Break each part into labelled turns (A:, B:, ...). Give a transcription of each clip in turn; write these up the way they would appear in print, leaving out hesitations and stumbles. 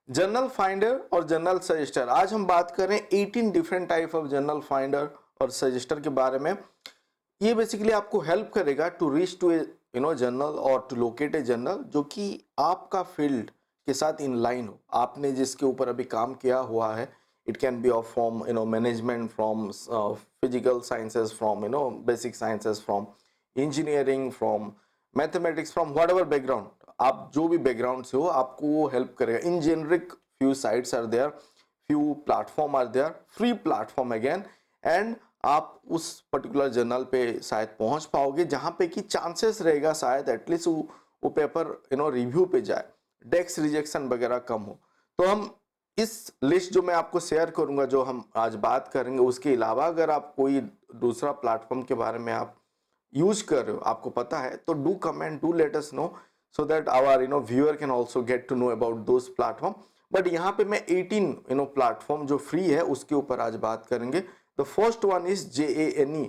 A: Journal finder और journal suggester. आज हम बात कर रहे हैं 18 different type of journal finder और सजेस्टर के बारे में। ये बेसिकली आपको हेल्प करेगा to reach to a journal और टू लोकेट ए जर्नल जो कि आपका फील्ड के साथ इन लाइन हो, आपने जिसके ऊपर अभी काम किया हुआ है। It can be of from management, from physical sciences, from basic sciences, from engineering, from mathematics, from what ever background, आप जो भी बैकग्राउंड से हो आपको वो हेल्प करेगा। इन generic few sites are there, few platform are there, free platform again, and आप उस पर्टिकुलर जर्नल पे शायद पहुंच पाओगे जहां पे कि चांसेस रहेगा शायद एटलीस्ट वो पेपर रिव्यू पे जाए, डेस्क रिजेक्शन वगैरह कम हो। तो हम इस लिस्ट जो मैं आपको शेयर करूंगा, जो हम आज बात करेंगे, उसके अलावा अगर आप कोई दूसरा प्लेटफॉर्म के बारे में आप यूज कर रहे हो, आपको पता है, तो do comment, do let us know so that our viewer can also get to know about those platform। But यहाँ पे मैं 18 प्लेटफॉर्म जो फ्री है उसके ऊपर आज बात करेंगे। The first one is JANE।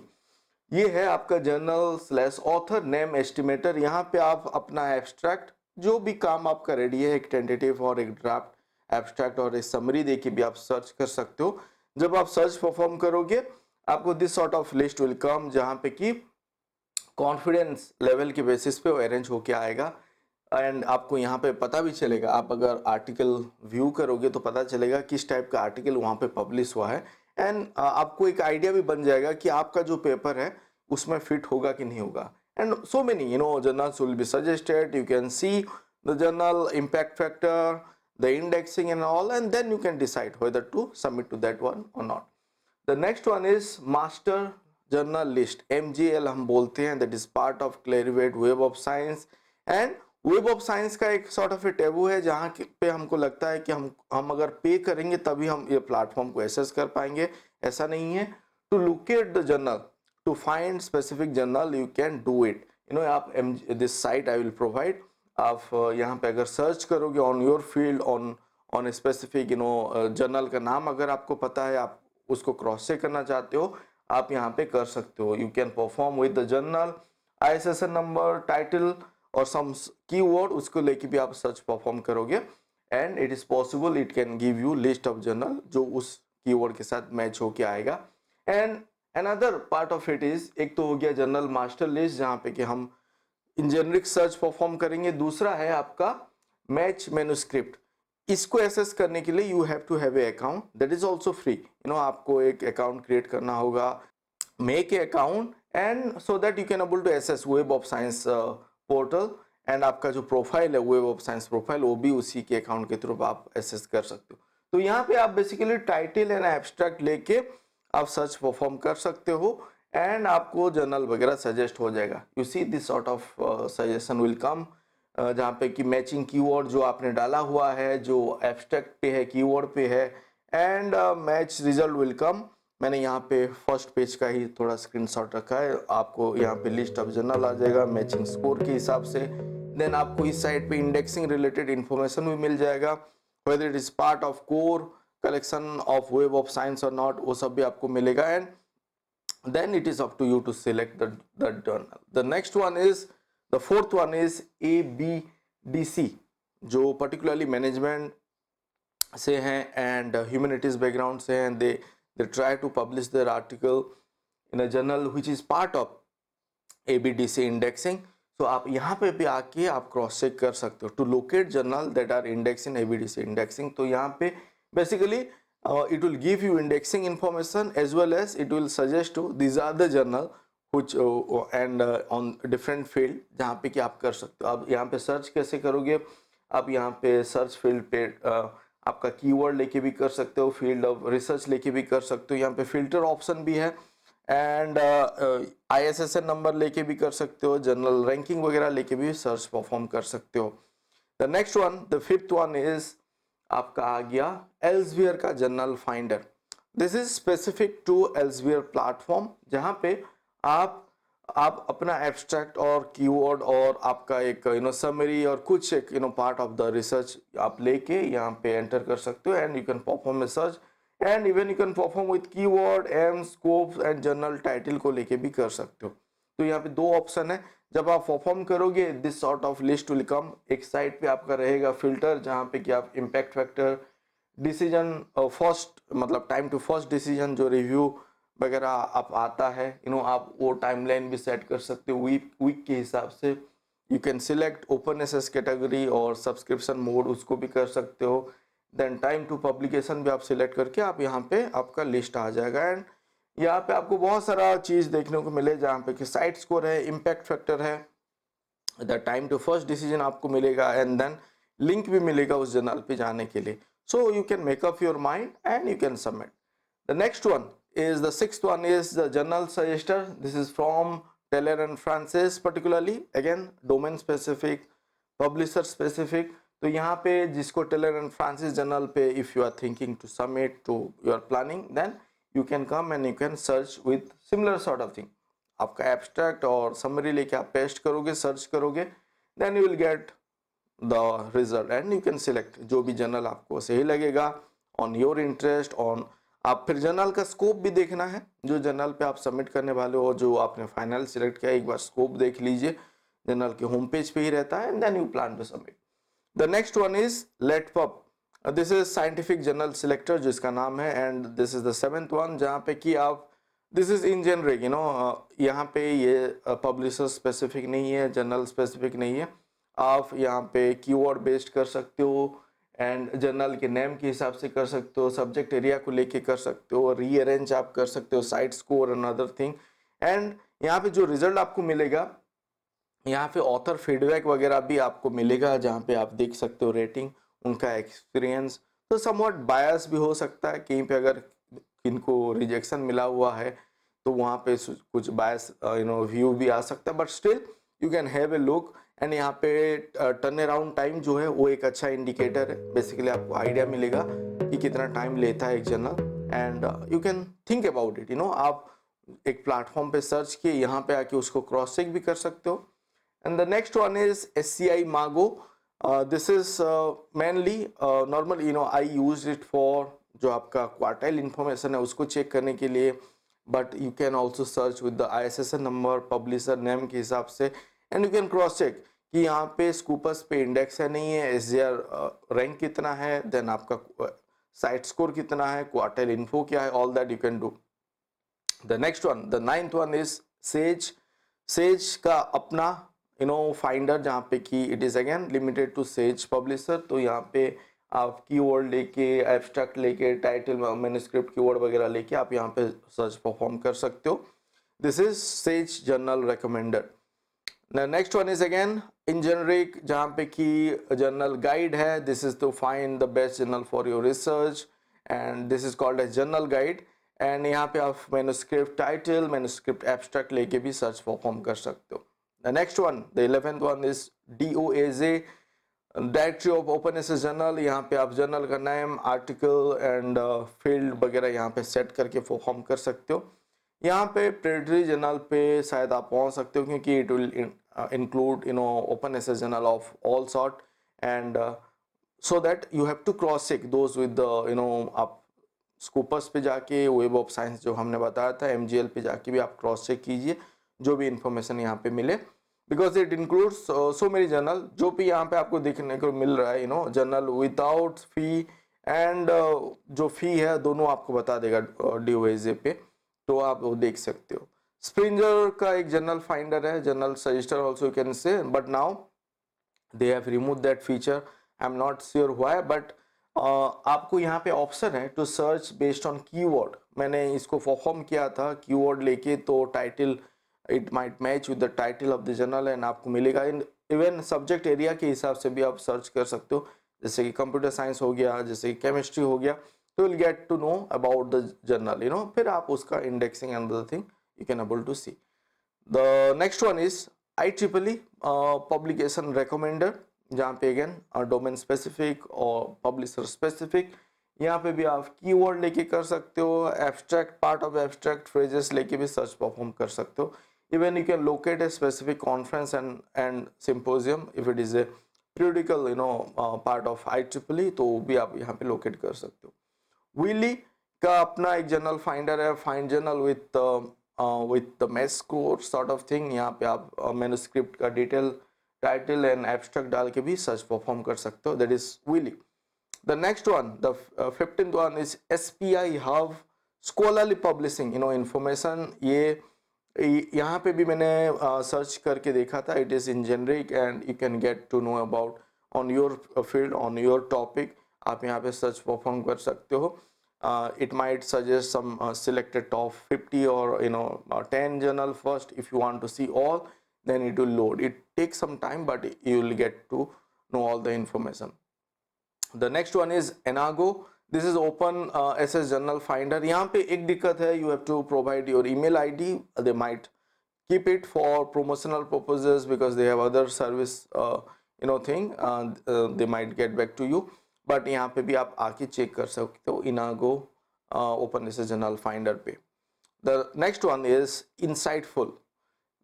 A: ये है आपका journal slash author name estimator. यहाँ पे आप अपना एब्स्ट्रैक्ट, जो भी काम आपका रेडी है, एक टेंटेटिव और एक ड्राफ्ट एब्स्ट्रैक्ट और एक समरी देके भी आप सर्च कर सकते हो। जब आप सर्च परफॉर्म करोगे आपको this sort of list will come, जहाँ पे कि कॉन्फिडेंस लेवल के बेसिस पे वो अरेंज होके आएगा। एंड आपको यहाँ पे पता भी चलेगा, आप अगर आर्टिकल व्यू करोगे तो पता चलेगा किस टाइप का आर्टिकल वहाँ पे पब्लिश हुआ है। एंड आपको एक आइडिया भी बन जाएगा कि आपका जो पेपर है उसमें फिट होगा कि नहीं होगा। And so many journals will be suggested, you can see the journal impact factor, the indexing and all, and then you can decide whether to submit to that one और not. The next one is master journal list, MJL हम बोलते हैं, that is part of Clarivate web of science. And web of science का एक sort of A taboo है जहाँ पे हमको लगता है कि हम अगर पे करेंगे तभी हम ये प्लेटफॉर्म को एक्सेस कर पाएंगे। ऐसा नहीं है। To locate the journal, to find specific journal, you can do it. आप this site I will provide. आप यहाँ पे अगर सर्च करोगे on your field, on specific journal का नाम अगर आपको पता है, आप उसको क्रॉस चेक करना चाहते हो, आप यहाँ पे कर सकते हो। You can perform with the journal, ISSN number, title और सम कीवर्ड, उसको लेके भी आप सर्च परफॉर्म करोगे। And it is possible, it can give you list of journal जो उस कीवर्ड के साथ मैच होके आएगा। And another part of it is, एक तो हो गया जर्नल मास्टर लिस्ट जहाँ पे कि हम इन जेनरिक सर्च परफॉर्म करेंगे। दूसरा है आपका मैच मैन्युस्क्रिप्ट। इसको एसेस करने के लिए you have to have a account, that is also free. आपको एक अकाउंट क्रिएट करना होगा, make a account, and so that you can able to access web of science portal. And आपका जो प्रोफाइल है वेब ऑफ साइंस प्रोफाइल, वो भी उसी के अकाउंट के थ्रू आप एसेस कर सकते हो। तो यहाँ पे आप बेसिकली टाइटल एंड एब्स्ट्रैक्ट लेके आप सर्च परफॉर्म कर सकते हो एंड आपको जर्नल वगैरह सजेस्ट हो जाएगा। You see this sort of suggestion will come, जहाँ पे कि मैचिंग कीवर्ड जो आपने डाला हुआ है, जो एब्स्ट्रैक्ट पे है, कीवर्ड पे है, and match result will come. मैंने यहाँ पे फर्स्ट पेज का ही थोड़ा स्क्रीनशॉट रखा है। आपको यहाँ पे लिस्ट ऑफ जर्नल आ जाएगा मैचिंग स्कोर के हिसाब से। देन आपको इस साइड पे इंडेक्सिंग रिलेटेड इंफॉर्मेशन भी मिल जाएगा, whether it is part of core collection of web of science और नॉट, वो सब भी आपको मिलेगा। And then it is up to you to select the journal। The next one is, the fourth one is ABDC, जो particularly management से हैं and humanities background से हैं। they try to publish their article in a journal which is part of ABDC indexing। so आप यहाँ पे भी आके आप क्रॉस चेक कर सकते हो to locate journal that are index in ABDC indexing. तो यहाँ पे basically it will give you indexing information as well as it will suggest you these are the journal which and on different field जहाँ पे कि आप कर सकते हो। आप यहाँ पे सर्च कैसे करोगे, आप यहाँ पे सर्च फील्ड पे आपका कीवर्ड लेके भी कर सकते हो, फील्ड ऑफ रिसर्च लेके भी कर सकते हो, यहाँ पे फिल्टर ऑप्शन भी है, एंड ISSN नंबर लेके भी कर सकते हो, जनरल रैंकिंग वगैरह लेके भी सर्च परफॉर्म कर सकते हो। The next one, the fifth one is आपका आ गया एल्सवियर का journal finder. This is specific to Elsevier platform, जहाँ पे आप अपना एब्स्ट्रैक्ट और कीवर्ड और आपका एक समरी और कुछ एक पार्ट ऑफ द रिसर्च आप लेके यहाँ पे एंटर कर सकते हो and you can perform a search and even you can perform with keyword aim scope and journal title को लेके भी कर सकते हो। तो यहाँ पे दो ऑप्शन है, जब आप परफॉर्म करोगे this sort of list will come. एक साइड पे आपका रहेगा फिल्टर जहाँ पे कि आप इम्पैक्ट फैक्टर, डिसीजन फर्स्ट मतलब टाइम टू फर्स्ट डिसीजन जो रिव्यू वगैरह आप आता है आप वो टाइमलाइन भी सेट कर सकते हो वीक वीक के हिसाब से। You can select open access category और सब्सक्रिप्शन मोड उसको भी कर सकते हो। देन टाइम टू पब्लिकेशन भी आप सिलेक्ट करके आप यहाँ पे आपका लिस्ट आ जाएगा। एंड यहाँ पे आपको बहुत सारा चीज़ देखने को मिले जहाँ पे कि साइट स्कोर है, इम्पैक्ट फैक्टर है, the time to first decision आपको मिलेगा एंड देन लिंक भी मिलेगा उस जर्नल पे जाने के लिए। So you can make up your mind and you can submit. The next one is the sixth one is the journal suggester. This is from Taylor and Francis particularly, again domain specific, publisher specific। तो यहाँ पे जिसको Taylor and Francis journal पे if you are thinking to submit to you are planning then you can come and you can search with similar sort of thing. आपका abstract और summary लेके आप paste करोगे, सर्च करोगे, then you will get the result and you can select जो भी journal आपको सही लगेगा ऑन योर इंटरेस्ट ऑन। आप फिर जर्नल का स्कोप भी देखना है, जो जर्नल पे आप सबमिट करने वाले हो, जो आपने फाइनल सिलेक्ट किया एक बार स्कोप देख लीजिए, जर्नल के होम पेज पे ही रहता है and then you plan to submit. The next one is LetPub. This is scientific journal selector जिसका नाम है and this is the seventh one जहाँ पे कि आप दिस इज इन जेनरिक यहाँ पे ये पब्लिशर स्पेसिफिक नहीं है, जर्नल स्पेसिफिक नहीं है। आप यहाँ पे कीवर्ड बेस्ड कर सकते हो एंड जर्नल के नेम के हिसाब से कर सकते हो, सब्जेक्ट एरिया को लेके कर सकते हो, रीअरेंज आप कर सकते हो, site score and other thing. And यहाँ पे जो रिजल्ट आपको मिलेगा यहाँ पे ऑथर फीडबैक वगैरह भी आपको मिलेगा जहाँ पे आप देख सकते हो रेटिंग, उनका एक्सपीरियंस। तो समवट बायस भी हो सकता है, कहीं पे अगर इनको रिजेक्शन मिला हुआ है तो वहाँ पे कुछ बायस व्यू भी आ सकता है, but still you can have a look. And यहाँ पे टर्न अराउंड टाइम जो है वो एक अच्छा इंडिकेटर है, बेसिकली आपको आइडिया मिलेगा कि कितना टाइम लेता है एक journal and you can think about it. आप एक प्लेटफॉर्म पे सर्च किए, यहाँ पे आके उसको क्रॉस चेक भी कर सकते हो। And the next one is SCI Mago. This is mainly normal I use it for जो आपका क्वार्टाइल इंफॉर्मेशन है उसको चेक करने के लिए, but you can also search with the ISSN number, publisher name के हिसाब से and you can cross check कि यहाँ पे स्कूपस पे इंडेक्स है नहीं है, SGR रैंक कितना है, देन आपका साइट स्कोर कितना है, क्वार्टाइल इन्फो क्या है, all that you can do. The next one, the ninth one is Sage. Sage का अपना फाइंडर जहाँ पे कि it is again limited to Sage publisher. तो यहाँ पे आप कीवर्ड लेके, एब्स्ट्रैक्ट लेके, टाइटल, मैन्युस्क्रिप्ट कीवर्ड वगैरह लेके आप यहाँ पे सर्च परफॉर्म कर सकते हो। This is Sage journal recommender. Next one is again in generic जहाँ पे कि जर्नल गाइड है। This is to find the best journal for your research and this is called as journal guide. And यहाँ पे आप manuscript title, manuscript abstract लेके भी search perform कर सकते हो। The next one, the 11th one is DOAJ, directory of open access journal. यहाँ पे आप जर्नल का नेम, आर्टिकल एंड फील्ड वगैरह यहाँ पे सेट करके परफॉर्म कर सकते हो। यहाँ पे प्रेडिटरी जर्नल पे शायद आप पहुँच सकते हो क्योंकि it will include open access journal of all sort and so that you have to cross check those with आप स्कूपर्स पे जाके, वेब ऑफ साइंस जो हमने बताया था, MGL पे जाके भी आप क्रॉस चेक कीजिए जो भी इंफॉर्मेशन यहाँ पे मिले, because it includes so many journal. जो भी यहाँ पे आपको देखने को मिल रहा है जर्नल विदाउट फी एंड जो फी है दोनों आपको बता देगा DOAJ पे, तो आप वो देख सकते हो। स्प्रिंगर का एक जर्नल फाइंडर है, journal suggester also you can say, but now they have remove that feature, I am not sure why, but आपको यहाँ पे ऑप्शन है to search based on keyword. मैंने इसको परफॉर्म किया था कीवर्ड लेके, तो title it might match with the title of the journal and आपको मिलेगा। इवन सब्जेक्ट एरिया के हिसाब से भी आप सर्च कर सकते हो, जैसे कि कंप्यूटर साइंस हो गया, जैसे कि केमिस्ट्री हो गया, तो will get to know about the journal फिर आप उसका indexing and other thing you can able to see. The next one is IEEE publication recommender, जहाँ पे अगेन डोमेन स्पेसिफिक और पब्लिशर स्पेसिफिक। यहाँ पे भी आप कीवर्ड लेके कर सकते हो, abstract, part of abstract phrases लेके भी सर्च परफॉर्म कर सकते हो। Even you can locate a specific conference and symposium if it is a periodical part of IEEE, तो भी आप यहाँ पे लोकेट कर सकते हो। विली का अपना एक जर्नल फाइंडर है, find journal with with the MES score sort of thing. यहाँ पे आप manuscript का detail, title and abstract डाल के भी search perform कर सकते हो. That is Willy. The next one, the 15th one is SPI Hub Scholarly Publishing. Information ये यहाँ पे भी मैंने सर्च करके देखा था. It is in generic and you can get to know about on your field, on your topic. आप यहाँ पे सर्च परफॉर्म कर सकते हो. It might suggest some selected top 50 or 10 journal first. If you want to see all, then it will load. It takes some time, but you will get to know all the information. The next one is Enago. This is open SS journal finder. यहाँ पे एक दिक्कत है, you have to provide your email ID. They might keep it for promotional purposes because they have other service thing. They might get back to you. But यहाँ पे भी आप आके चेक कर सकते हो Enago open access journal finder पे. The next one is insightful.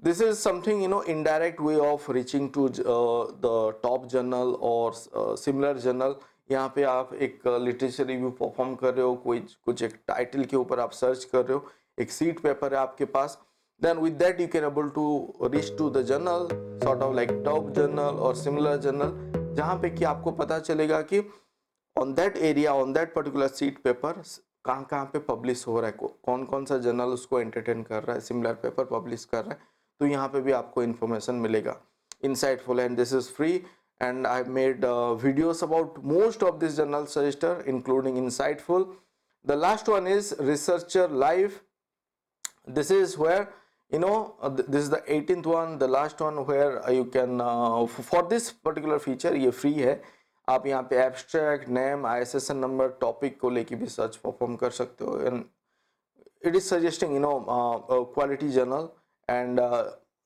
A: This is something indirect way of reaching to the top journal और सिमिलर जर्नल. यहाँ पे आप एक लिटरेचर रिव्यू परफॉर्म कर रहे हो, कुछ एक टाइटल के ऊपर आप सर्च कर रहे हो, एक सीट पेपर है आपके पास. then with that you can able to reach to the journal sort of like top journal or similar journal, जहाँ पे कि आपको पता चलेगा कि on that area, on that particular seat paper कहाँ पे पब्लिश हो रहा है, कौन कौन सा जर्नल उसको एंटरटेन कर रहा है, सिमिलर पेपर पब्लिश कर रहा है. तो यहाँ पे भी आपको इन्फॉर्मेशन मिलेगा. Insightful, and this is free, and I made videos about most of this journal suggestor including Insightful. The last one is Researcher Live. This is where this is the 18th one, the last one, where you can for this particular feature ये free है. आप यहाँ पे abstract, name, ISSN number, topic को लेके भी search perform कर सकते हो. And it is suggesting quality journal and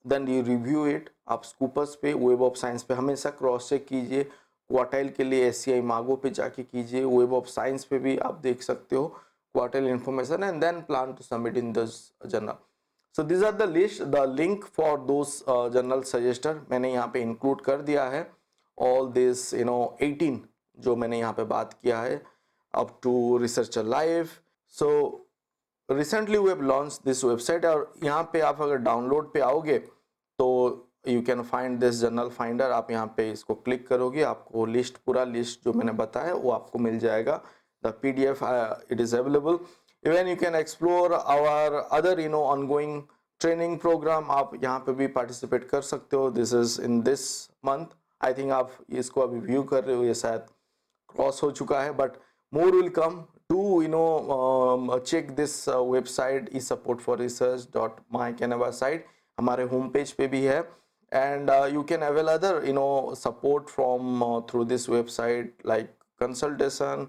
A: then you review it. आप स्कूपर्स पे, वेब ऑफ साइंस पे हमेशा क्रॉस चेक कीजिए. क्वार्टाइल के लिए SCI मागो पे जाके कीजिए. वेब ऑफ साइंस पे भी आप देख सकते हो quartile information, and then plan to submit in this journal. So this are the list, the link for those journal suggester मैंने यहाँ पे इंक्लूड कर दिया है. all this 18 जो मैंने यहाँ पे बात किया है up to Researcher Live. So recently we have launched this website, और यहाँ पे आप अगर डाउनलोड पे आओगे तो you can find this journal finder. आप यहाँ पे इसको क्लिक करोगे, आपको लिस्ट, पूरा लिस्ट जो मैंने बताया वो आपको मिल जाएगा. The PDF it is available. Even you can explore our other ongoing training program. आप यहाँ पे भी participate कर सकते हो. This is in this month. I think आप इसको अभी व्यू कर रहे हो, ये शायद क्रॉस हो चुका है, but more will come. To check this website eSupportForResearch.mycanva site हमारे होम पेज पे भी है. And you can avail other support from through this website, like consultation,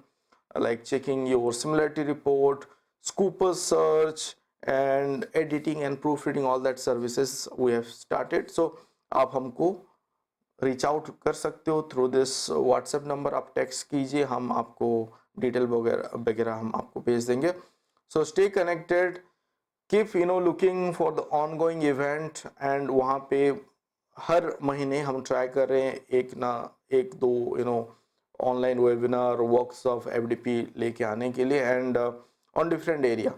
A: like checking your similarity report, Scooper search, and editing and proofreading. All that services we have started. So आप हमको reach out कर सकते हो through this WhatsApp number. आप text कीजिए, हम आपको detail वगैरह हम आपको भेज देंगे. So stay connected, keep looking for the ongoing event. And वहाँ पे हर महीने हम ट्राई कर रहे हैं एक दो ऑनलाइन वेबिनार, वर्कशॉप, FDP लेके आने के लिए, and on different area,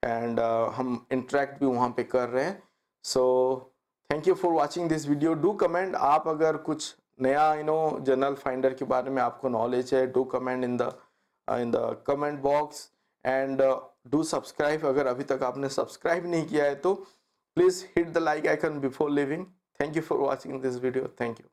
A: and हम इंटरेक्ट भी वहाँ पे कर रहे हैं. So thank you for watching this video. Do comment, आप अगर कुछ नया जर्नल फाइंडर के बारे में आपको नॉलेज है, do comment in the comment box, and do subscribe. अगर अभी तक आपने सब्सक्राइब नहीं किया है तो please hit the like icon before living. Thank you for watching this video. Thank you.